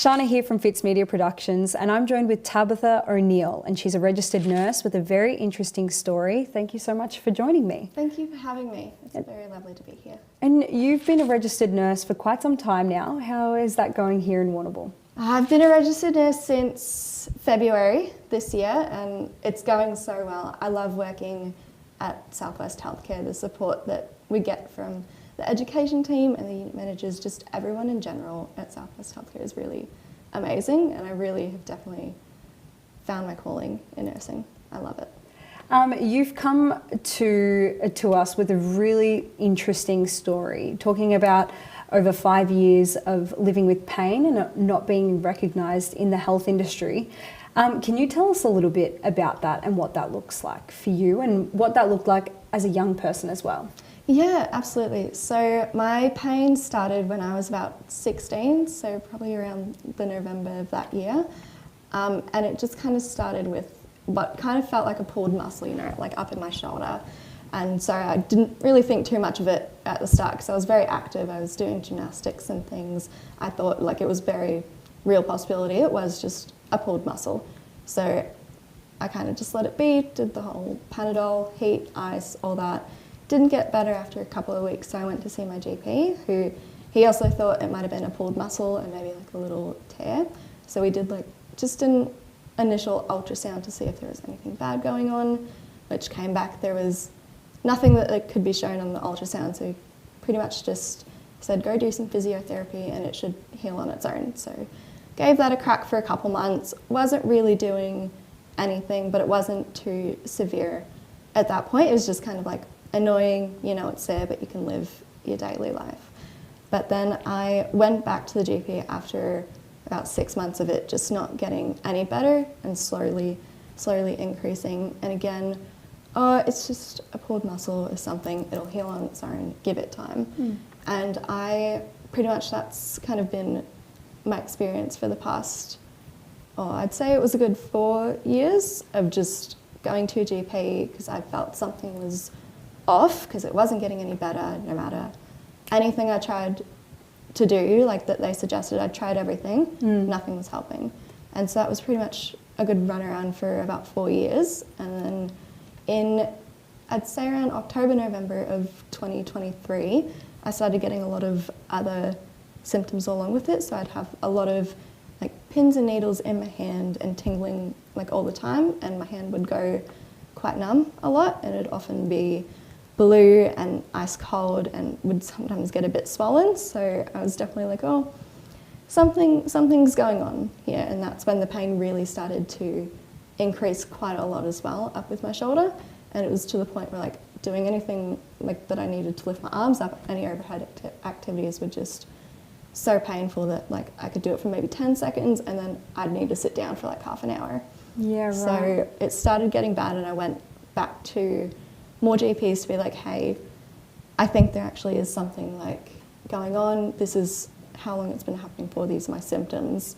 Shana here from Fitz Media Productions, and I'm joined with Tabitha O'Neill, and she's a registered nurse with a very interesting story. Thank you so much for joining me. Thank you for having me. It's very lovely to be here. And you've been a registered nurse for quite some time now. How is that going here in Warrnambool? I've been a registered nurse since February this year, and it's going so well. I love working at Southwest Healthcare. The support that we get from the education team and the unit managers, just everyone in general at Southwest Healthcare is really amazing, and I really have definitely found my calling in nursing. I love it. You've come to us with a really interesting story, talking about over 5 years of living with pain and not being recognised in the health industry. Can you tell us a little bit about that and what that looks like for you and what that looked like as a young person as well? Yeah, absolutely. So my pain started when I was about 16, so probably around the November of that year. And it just kind of started with what kind of felt like a pulled muscle, you know, like up in my shoulder. And so I didn't really think too much of it at the start because I was very active. I was doing gymnastics and things. I thought like it was very real possibility. It was just a pulled muscle. So I kind of just let it be, did the whole Panadol, heat, ice, all that. Didn't get better after a couple of weeks, so I went to see my GP, who he also thought it might have been a pulled muscle and maybe like a little tear. So we did like just an initial ultrasound to see if there was anything bad going on, which came back there was nothing that could be shown on the ultrasound. So he pretty much just said go do some physiotherapy and it should heal on its own. So gave that a crack for a couple months. Wasn't really doing anything, but it wasn't too severe at that point. It was just kind of like annoying, you know, it's there, but you can live your daily life. But then I went back to the GP after about 6 months of it just not getting any better and slowly increasing. And again, it's just a pulled muscle or something, it'll heal on its own, give it time. And I pretty much, that's kind of been my experience for the past, I'd say it was a good 4 years of just going to a GP because I felt something was off because it wasn't getting any better no matter anything I tried to do, like that they suggested. I tried everything, nothing was helping. And so that was pretty much a good runaround for about 4 years. And then in, I'd say around October, November of 2023, I started getting a lot of other symptoms along with it. So I'd have a lot of like pins and needles in my hand and tingling like all the time, and my hand would go quite numb a lot, and it'd often be blue and ice cold and would sometimes get a bit swollen. So I was definitely like, something's going on here. And that's when the pain really started to increase quite a lot as well, up with my shoulder. And it was to the point where like doing anything like that I needed to lift my arms up, any overhead activities were just so painful that like I could do it for maybe 10 seconds and then I'd need to sit down for like half an hour. Yeah, right. So it started getting bad, and I went back to more GPs to be like, hey, I think there actually is something like going on. This is how long it's been happening for. These are my symptoms.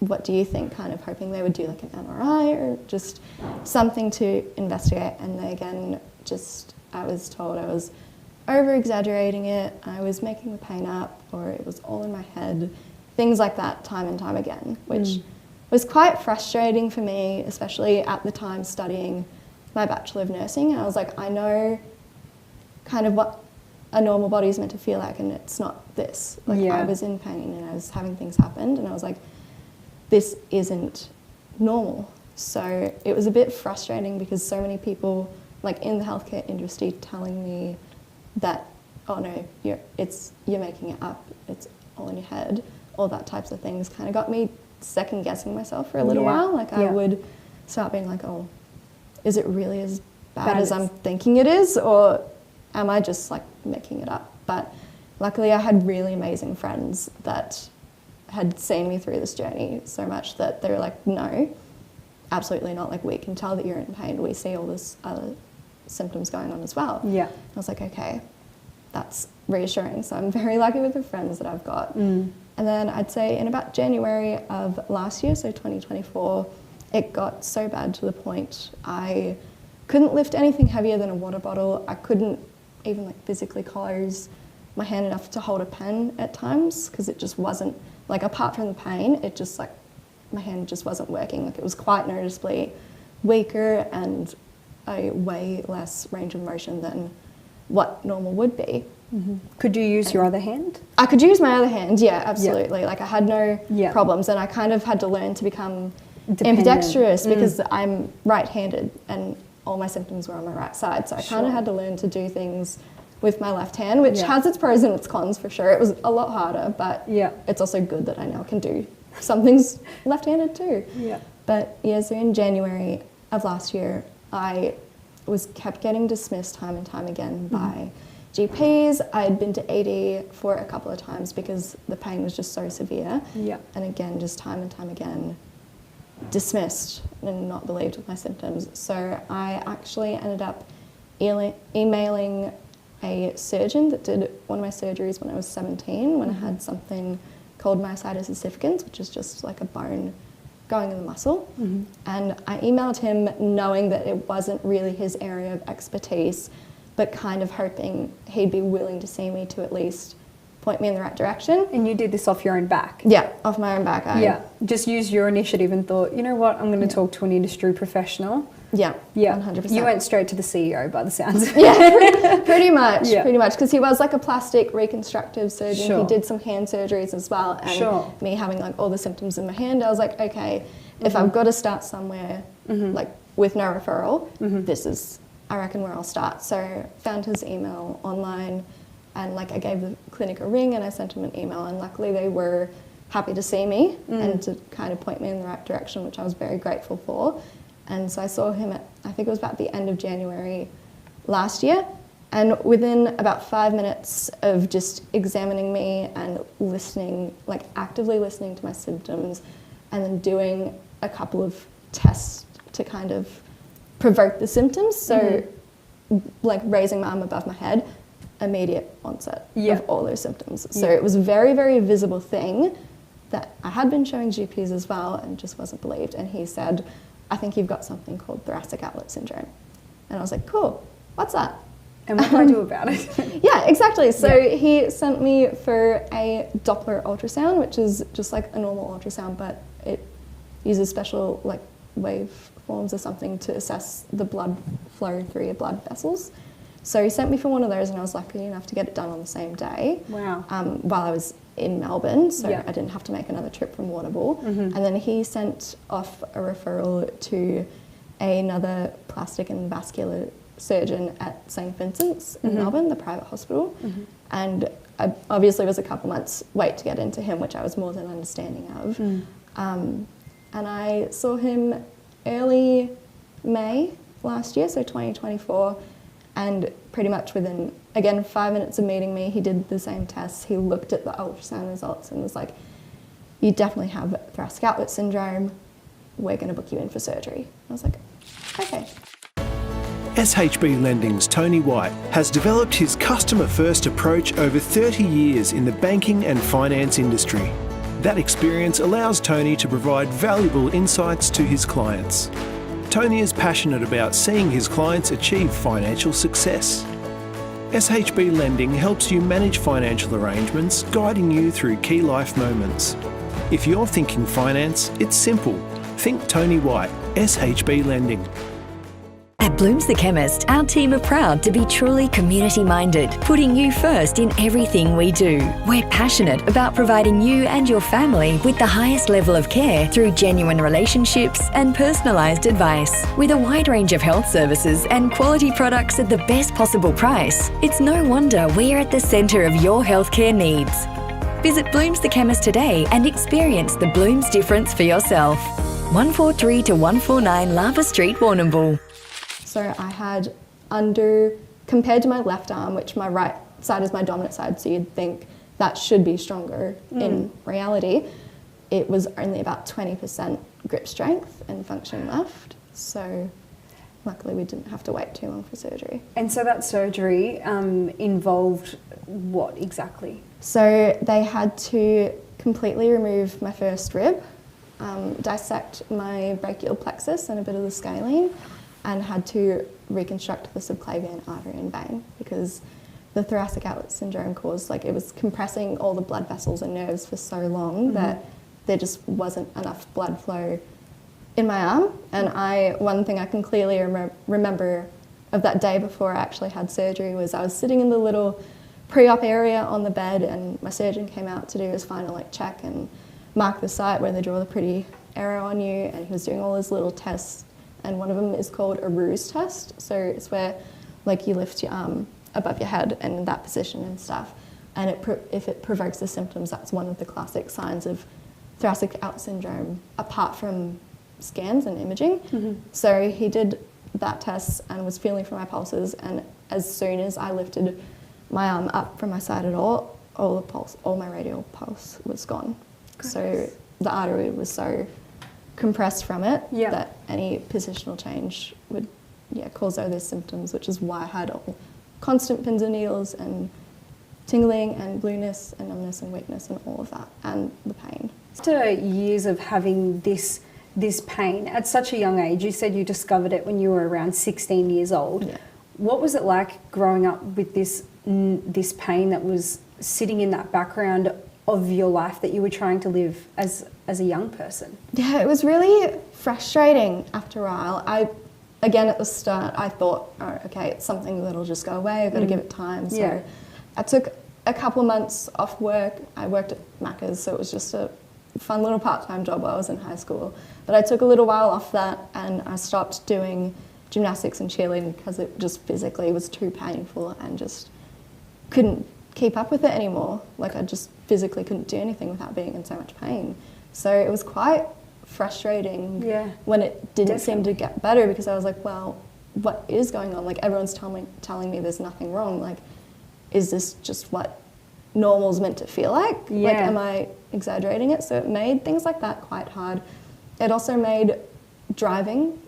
What do you think? Kind of hoping they would do like an MRI or just something to investigate. And they, again, just, I was told I was over-exaggerating it, I was making the pain up, or it was all in my head, things like that time and time again, which was quite frustrating for me, especially at the time studying my Bachelor of Nursing. And I was like, I know kind of what a normal body is meant to feel like, and it's not this. Like I was in pain and I was having things happen, and I was like, this isn't normal. So it was a bit frustrating because so many people like in the healthcare industry telling me that, oh no, you're making it up, it's all in your head, all that types of things kind of got me second guessing myself for a little while. Like I would start being like, oh, is it really as bad as I'm thinking it is, or am I just like making it up? But luckily I had really amazing friends that had seen me through this journey so much that they were like, no, absolutely not. Like we can tell that you're in pain. We see all this other symptoms going on as well. Yeah. I was like, okay, that's reassuring. So I'm very lucky with the friends that I've got. And then I'd say in about January of last year, so 2024, it got so bad to the point I couldn't lift anything heavier than a water bottle. I couldn't even like physically close my hand enough to hold a pen at times because it just wasn't like apart from the pain, it just like, my hand just wasn't working. Like it was quite noticeably weaker and a way less range of motion than what normal would be. Mm-hmm. Could you use your other hand? I could use my other hand, yeah, absolutely. Like I had no Yeah. problems, and I kind of had to learn to become Dependent. ambidextrous because I'm right-handed and all my symptoms were on my right side. So I kind of had to learn to do things with my left hand, which has its pros and its cons for sure. It was a lot harder, but it's also good that I now can do some things left-handed too. Yeah. But yeah, so in January of last year, I kept getting dismissed time and time again by GPs. I'd been to ED for a couple of times because the pain was just so severe. Yeah. And again, just time and time again, dismissed and not believed with my symptoms. So I actually ended up emailing a surgeon that did one of my surgeries when I was 17, when I had something called myositis ossificans, which is just like a bone going in the muscle. And I emailed him knowing that it wasn't really his area of expertise, but kind of hoping he'd be willing to see me to at least point me in the right direction. And you did this off your own back? Yeah, off my own back. Just used your initiative and thought, you know what, I'm going to talk to an industry professional. Yeah, 100%. You went straight to the CEO by the sounds of it. Yeah, pretty much, because he was like a plastic reconstructive surgeon. Sure. He did some hand surgeries as well, and me having like all the symptoms in my hand, I was like, okay, if I've got to start somewhere, like with no referral, this is, I reckon, where I'll start. So found his email online, and like I gave the clinic a ring and I sent him an email, and luckily they were happy to see me and to kind of point me in the right direction, which I was very grateful for. And so I saw him at, I think it was about the end of January last year, and within about 5 minutes of just examining me and listening, like actively listening to my symptoms, and then doing a couple of tests to kind of provoke the symptoms, so like raising my arm above my head, immediate onset of all those symptoms. So it was a very, very visible thing that I had been showing GPs as well and just wasn't believed. And he said, I think you've got something called Thoracic Outlet Syndrome. And I was like, cool, what's that? And what do I do about it? Yeah, exactly. So he sent me for a Doppler ultrasound, which is just like a normal ultrasound, but it uses special like waveforms or something to assess the blood flow through your blood vessels. So he sent me for one of those, and I was lucky enough to get it done on the same day. Wow. While I was in Melbourne, so I didn't have to make another trip from Warrnambool. And then he sent off a referral to another plastic and vascular surgeon at St Vincent's in Melbourne, the private hospital. And I obviously was a couple months wait to get into him, which I was more than understanding of. And I saw him early May last year, so 2024, and pretty much within, again, 5 minutes of meeting me, he did the same tests. He looked at the ultrasound results and was like, you definitely have thoracic outlet syndrome. We're going to book you in for surgery. I was like, okay. SHB Lending's Tony White has developed his customer-first approach over 30 years in the banking and finance industry. That experience allows Tony to provide valuable insights to his clients. Tony is passionate about seeing his clients achieve financial success. SHB Lending helps you manage financial arrangements, guiding you through key life moments. If you're thinking finance, it's simple. Think Tony White, SHB Lending. At Bloom's the Chemist, our team are proud to be truly community-minded, putting you first in everything we do. We're passionate about providing you and your family with the highest level of care through genuine relationships and personalised advice. With a wide range of health services and quality products at the best possible price, it's no wonder we're at the centre of your healthcare needs. Visit Bloom's the Chemist today and experience the Bloom's difference for yourself. 143 to 149 Lava Street, Warrnambool. So I had compared to my left arm, which my right side is my dominant side, so you'd think that should be stronger. In reality, it was only about 20% grip strength and function left. So luckily we didn't have to wait too long for surgery. And so that surgery involved what exactly? So they had to completely remove my first rib, dissect my brachial plexus and a bit of the scalene, and had to reconstruct the subclavian artery and vein because the Thoracic Outlet Syndrome caused. Like, it was compressing all the blood vessels and nerves for so long that there just wasn't enough blood flow in my arm. And one thing I can clearly remember of that day before I actually had surgery was I was sitting in the little pre-op area on the bed, and my surgeon came out to do his final check and mark the site where they draw the pretty arrow on you, and he was doing all his little tests, and one of them is called a ruse test. So it's where you lift your arm above your head and in that position and stuff, and if it provokes the symptoms, that's one of the classic signs of Thoracic Outlet Syndrome, apart from scans and imaging. So he did that test and was feeling for my pulses, and as soon as I lifted my arm up from my side at all my radial pulse was gone. Goodness. So the artery was so compressed from it that any positional change would cause all those symptoms, which is why I had constant pins and needles and tingling and blueness and numbness and weakness and all of that, and the pain. After years of having this pain at such a young age, you said you discovered it when you were around 16 years old. Yeah. What was it like growing up with this pain that was sitting in that background of your life that you were trying to live as a young person? Yeah, it was really frustrating after a while. Again, at the start, I thought, oh, okay, it's something that'll just go away. I've got to give it time. So I took a couple of months off work. I worked at Macca's, so it was just a fun little part-time job while I was in high school. But I took a little while off that, and I stopped doing gymnastics and cheerleading because it just physically was too painful and just couldn't keep up with it anymore. Like, I just physically couldn't do anything without being in so much pain. So it was quite frustrating when it didn't seem to get better, because I was like, well, what is going on? Like, everyone's telling me there's nothing wrong. Like, is this just what normal's meant to feel like? Like, am I exaggerating it? So it made things like that quite hard. It also made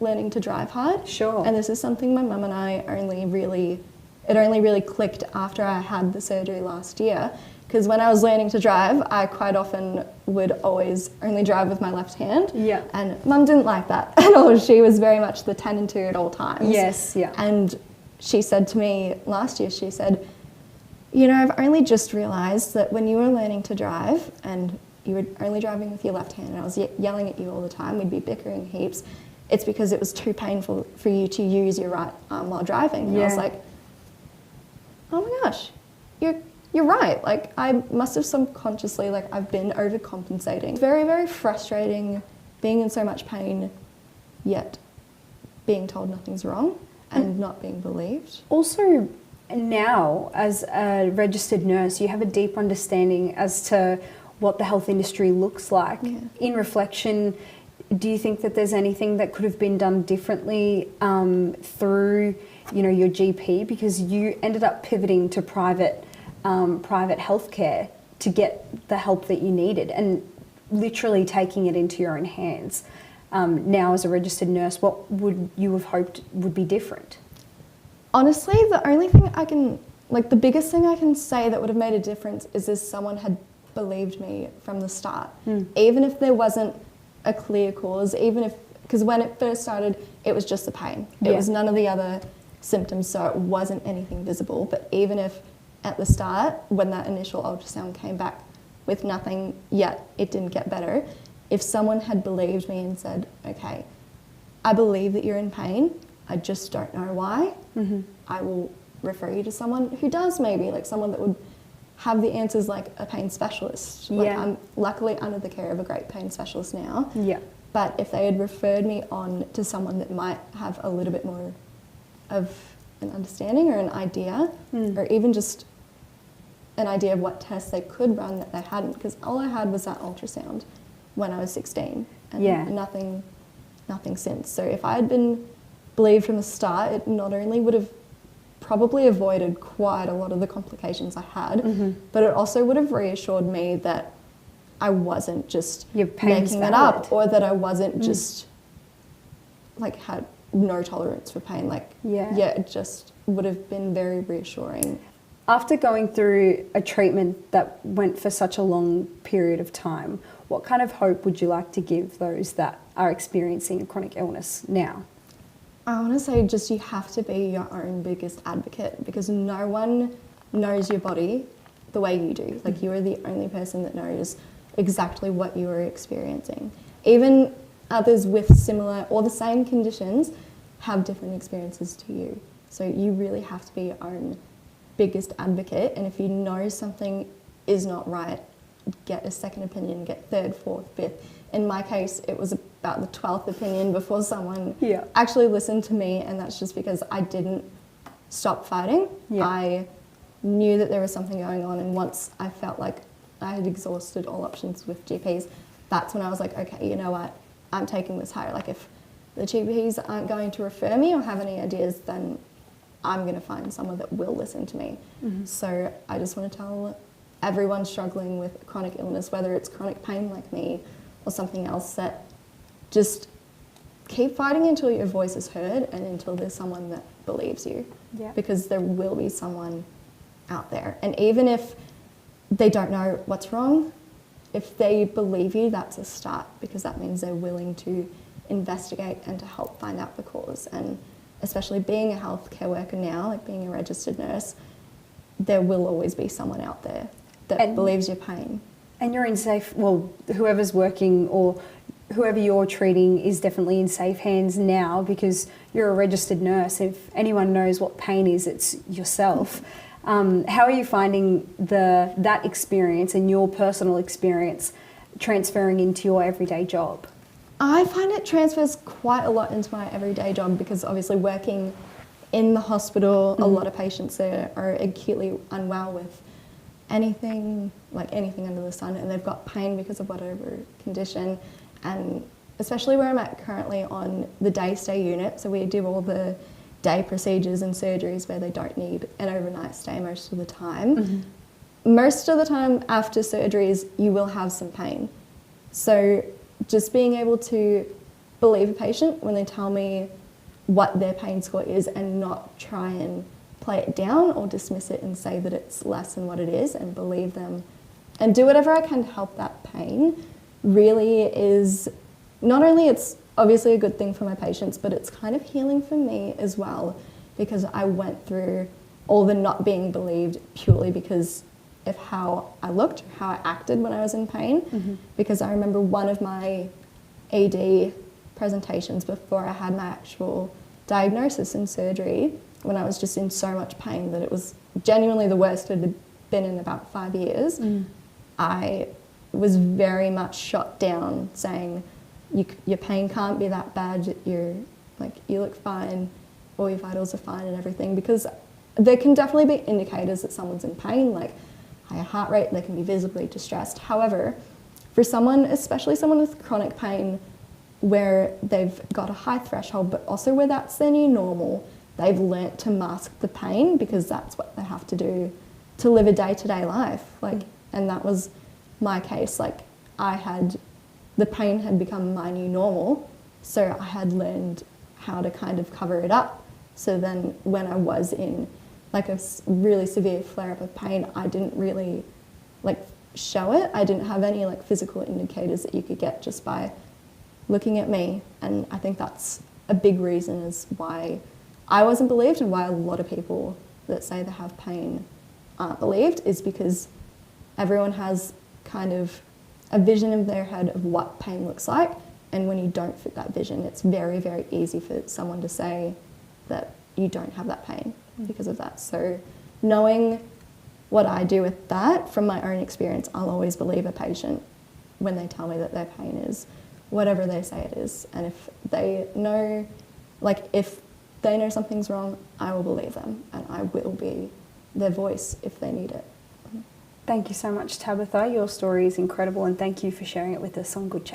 learning to drive hard. Sure. And this is something my mum and I only really clicked after I had the surgery last year. Because when I was learning to drive, I quite often would always only drive with my left hand. Yeah. And Mum didn't like that at all. She was very much the 10 and 2 at all times. Yes, yeah. And she said to me last year, she said, you know, I've only just realised that when you were learning to drive and you were only driving with your left hand and I was yelling at you all the time, we'd be bickering heaps, it's because it was too painful for you to use your right arm while driving. And I was like, oh my gosh, you're right. Like, I must have subconsciously, like, I've been overcompensating. Very, very frustrating being in so much pain, yet being told nothing's wrong and not being believed. Also, now, as a registered nurse, you have a deep understanding as to what the health industry looks like. Yeah. In reflection, do you think that there's anything that could have been done differently through, you know, your GP, because you ended up pivoting to private healthcare to get the help that you needed and literally taking it into your own hands? Now, as a registered nurse, what would you have hoped would be different? Honestly, the only thing I can, like, the biggest thing I can say that would have made a difference is if someone had believed me from the start. Even if there wasn't a clear cause, because when it first started, it was just the pain. It was none of the other symptoms, so it wasn't anything visible. But even if at the start, when that initial ultrasound came back with nothing yet, it didn't get better, if someone had believed me and said, okay, I believe that you're in pain, I just don't know why, I will refer you to someone who does, maybe, like someone that would have the answers, like a pain specialist. Like, I'm luckily under the care of a great pain specialist now. Yeah. But if they had referred me on to someone that might have a little bit more of an understanding or an idea, or even just an idea of what tests they could run that they hadn't, because all I had was that ultrasound when I was 16, and nothing since. So if I had been believed from the start, it not only would have probably avoided quite a lot of the complications I had, but it also would have reassured me that I wasn't just making it up, or that I wasn't just, like, had no tolerance for pain. Like, it just would have been very reassuring. After going through a treatment that went for such a long period of time, what kind of hope would you like to give those that are experiencing a chronic illness now? I want to say just you have to be your own biggest advocate, because no one knows your body the way you do. Like, you are the only person that knows exactly what you are experiencing. Even others with similar or the same conditions have different experiences to you. So you really have to be your own biggest advocate, and if you know something is not right, get a second opinion, get third, fourth, fifth. In my case, it was about the 12th opinion before someone actually listened to me, and that's just because I didn't stop fighting. I knew that there was something going on, and once I felt like I had exhausted all options with GPs, that's when I was like, okay, you know what, I'm taking this higher. Like, if the GPs aren't going to refer me or have any ideas, then I'm going to find someone that will listen to me. So I just want to tell everyone struggling with chronic illness, whether it's chronic pain like me or something else, that just keep fighting until your voice is heard and until there's someone that believes you. Because there will be someone out there. And even if they don't know what's wrong, if they believe you, that's a start, because that means they're willing to investigate and to help find out the cause. And especially being a healthcare worker now, like being a registered nurse, there will always be someone out there that believes your pain. And you're in safe, well, whoever's working or whoever you're treating is definitely in safe hands now, because you're a registered nurse. If anyone knows what pain is, it's yourself. How are you finding that experience and your personal experience transferring into your everyday job? I find it transfers quite a lot into my everyday job, because obviously working in the hospital, a lot of patients are acutely unwell with anything under the sun, and they've got pain because of whatever condition. And especially where I'm at currently on the day stay unit, so we do all the day procedures and surgeries where they don't need an overnight stay most of the time. Most of the time after surgeries, you will have some pain. So just being able to believe a patient when they tell me what their pain score is, and not try and play it down or dismiss it and say that it's less than what it is, and believe them and do whatever I can to help that pain, really is, not only it's obviously a good thing for my patients, but it's kind of healing for me as well, because I went through all the not being believed purely because of how I looked, how I acted when I was in pain. Because I remember one of my ED presentations before I had my actual diagnosis and surgery, when I was just in so much pain that it was genuinely the worst it had been in about 5 years. I was very much shot down, saying, your pain can't be that bad, you look fine, all your vitals are fine and everything, because there can definitely be indicators that someone's in pain, like higher heart rate, they can be visibly distressed. However, for someone, especially someone with chronic pain, where they've got a high threshold, but also where that's their new normal, they've learnt to mask the pain because that's what they have to do to live a day-to-day life. And that was my case. The pain had become my new normal, so I had learned how to kind of cover it up. So then when I was in a really severe flare-up of pain, I didn't really show it. I didn't have any physical indicators that you could get just by looking at me. And I think that's a big reason as why I wasn't believed, and why a lot of people that say they have pain aren't believed, is because everyone has kind of a vision in their head of what pain looks like, and when you don't fit that vision, it's very, very easy for someone to say that you don't have that pain because of that. So knowing what I do with that from my own experience, I'll always believe a patient when they tell me that their pain is whatever they say it is. And if they know, if they know something's wrong, I will believe them, and I will be their voice if they need it. Thank you so much, Tabitha. Your story is incredible, and thank you for sharing it with us on Good Chat.